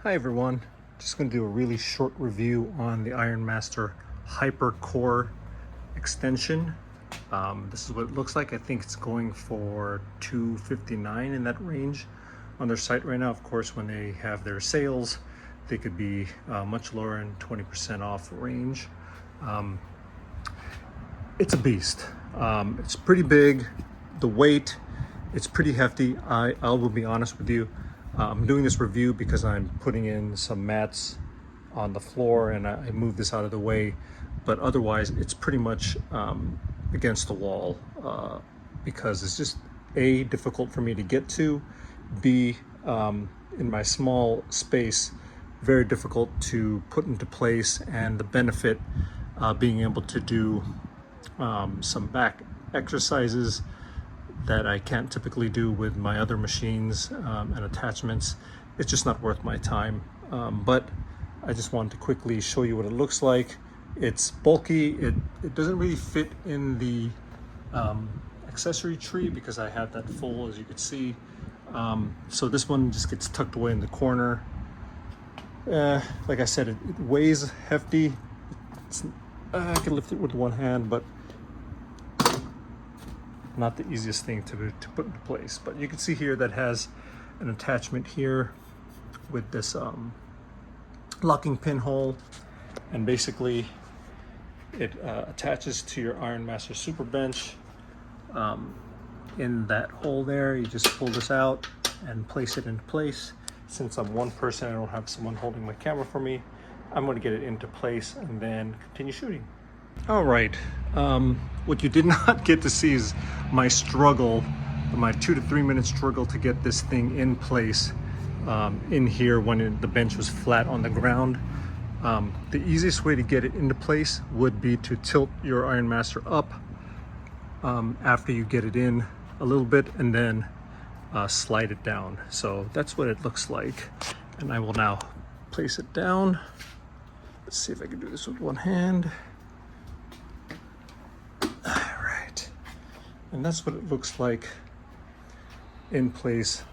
Hi everyone, just going to do a really short review on the Ironmaster Hyper Core extension. This is what it looks like. I think it's going for $259 in that range on their site right now. Of course, when they have their sales, they could be much lower in 20% off range. It's a beast. It's pretty big. The weight, it's pretty hefty. I will be honest with you. I'm doing this review because I'm putting in some mats on the floor and I moved this out of the way, but otherwise it's pretty much against the wall because it's just A, difficult for me to get to, B, in my small space, very difficult to put into place, and the benefit being able to do some back exercises that I can't typically do with my other machines and attachments. It's just not worth my time. But I just wanted to quickly show you what it looks like. It's bulky. It doesn't really fit in the accessory tree because I have that full, as you can see. So this one just gets tucked away in the corner. Like I said, it weighs hefty. I can lift it with one hand, but not the easiest thing to put into place. But you can see here that has an attachment here with this locking pinhole, and basically it attaches to your Ironmaster Super Bench. In that hole there, you just pull this out and place it into place. Since I'm one person, I don't have someone holding my camera for me, I'm going to get it into place and then continue shooting. All right, what you did not get to see is my struggle, my 2 to 3 minute struggle to get this thing in place in here when the bench was flat on the ground. The easiest way to get it into place would be to tilt your Ironmaster up after you get it in a little bit and then slide it down. So that's what it looks like. And I will now place it down. Let's see if I can do this with one hand. And that's what it looks like in place,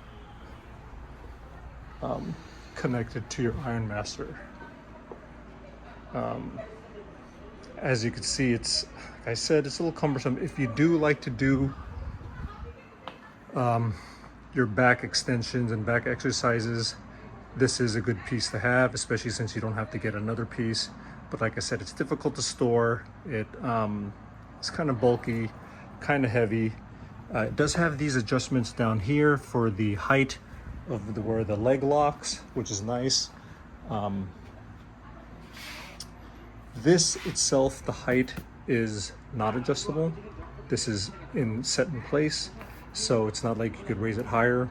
connected to your Ironmaster. As you can see, it's, like I said, it's a little cumbersome. If you do like to do your back extensions and back exercises, this is a good piece to have, especially since you don't have to get another piece. But like I said, it's difficult to store. It's kind of bulky, kind of heavy. It does have these adjustments down here for the height of where the leg locks, which is nice. This itself, the height is not adjustable. This is set in place, so it's not like you could raise it higher.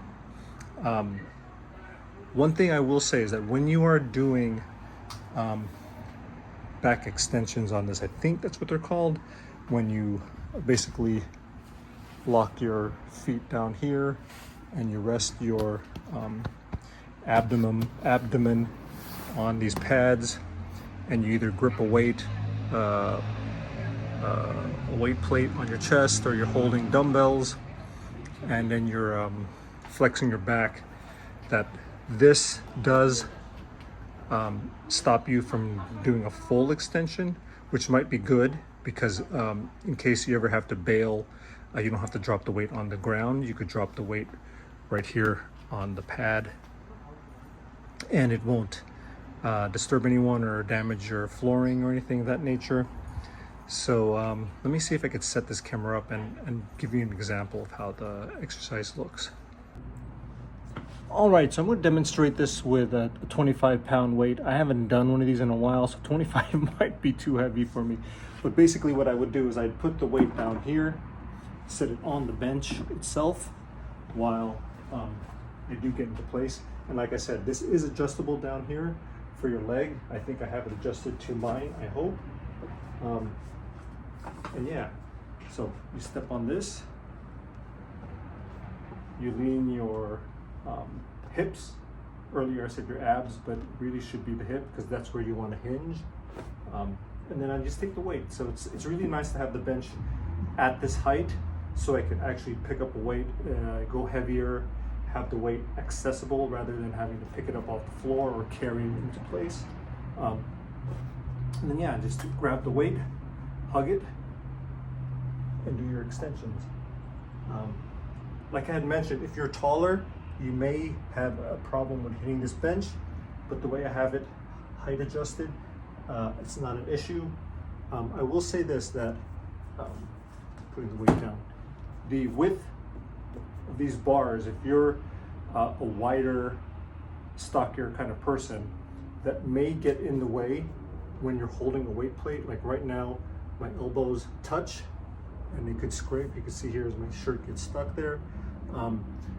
One thing I will say is that when you are doing back extensions on this, I think that's what they're called, when you basically lock your feet down here and you rest your abdomen on these pads, and you either grip a weight plate on your chest, or you're holding dumbbells and then you're flexing your back, that this does stop you from doing a full extension, which might be good because in case you ever have to bail, you don't have to drop the weight on the ground. You could drop the weight right here on the pad and it won't disturb anyone or damage your flooring or anything of that nature. So let me see if I could set this camera up and give you an example of how the exercise looks. All right, so I'm going to demonstrate this with a 25-pound weight. I haven't done one of these in a while, so 25 might be too heavy for me. But basically what I would do is I'd put the weight down here, set it on the bench itself while I do get into place. And like I said, this is adjustable down here for your leg. I think I have it adjusted to mine, I hope. And yeah, so you step on this, you lean your hips. Earlier I said your abs, but it really should be the hip because that's where you want to hinge. And then I just take the weight. So it's really nice to have the bench at this height so I can actually pick up a weight, go heavier, have the weight accessible rather than having to pick it up off the floor or carry it into place. And then yeah, just grab the weight, hug it, and do your extensions. Like I had mentioned, if you're taller, you may have a problem with hitting this bench, but the way I have it height adjusted, it's not an issue. I will say this, that putting the weight down, the width of these bars, if you're a wider, stockier kind of person, that may get in the way when you're holding a weight plate. Like right now, my elbows touch and they could scrape. You can see here as my shirt gets stuck there.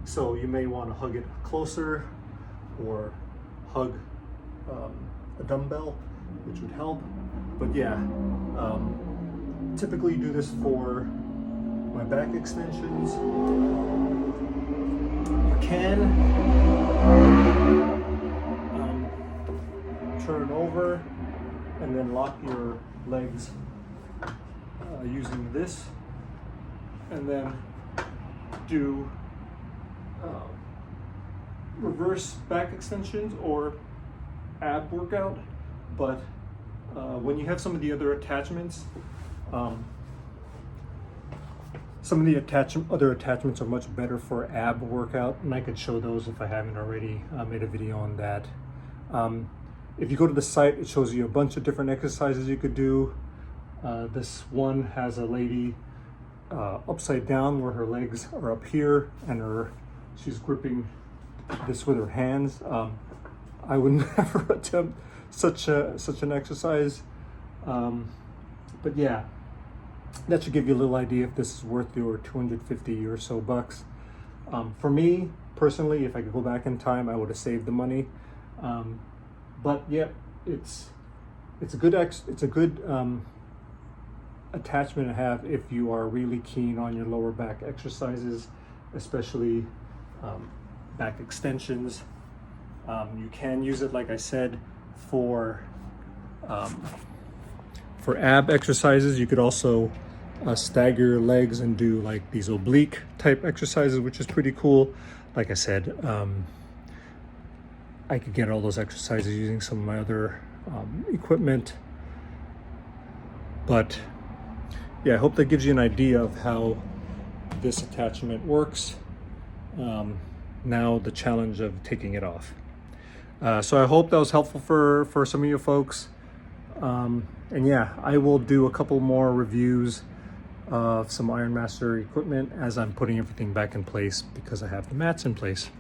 So you may want to hug it closer or hug a dumbbell, which would help. But yeah, typically do this for my back extensions. You can turn over and then lock your legs using this, and then do reverse back extensions or ab workout. But when you have some of the other attachments, some of the other attachments are much better for ab workout, and I could show those if I haven't already made a video on that. If you go to the site, it shows you a bunch of different exercises you could do. This one has a lady upside down where her legs are up here and she's gripping this with her hands. I would never attempt such an exercise, but yeah, that should give you a little idea if this is worth your 250 or so bucks. For me personally, if I could go back in time, I would have saved the money. But yeah, it's a good attachment to have if you are really keen on your lower back exercises, especially back extensions. You can use it, like I said, for ab exercises. You could also stagger your legs and do like these oblique type exercises, which is pretty cool. Like I said, I could get all those exercises using some of my other equipment. But yeah, I hope that gives you an idea of how this attachment works. Now the challenge of taking it off. So I hope that was helpful for some of you folks. And yeah, I will do a couple more reviews of some Ironmaster equipment as I'm putting everything back in place, because I have the mats in place.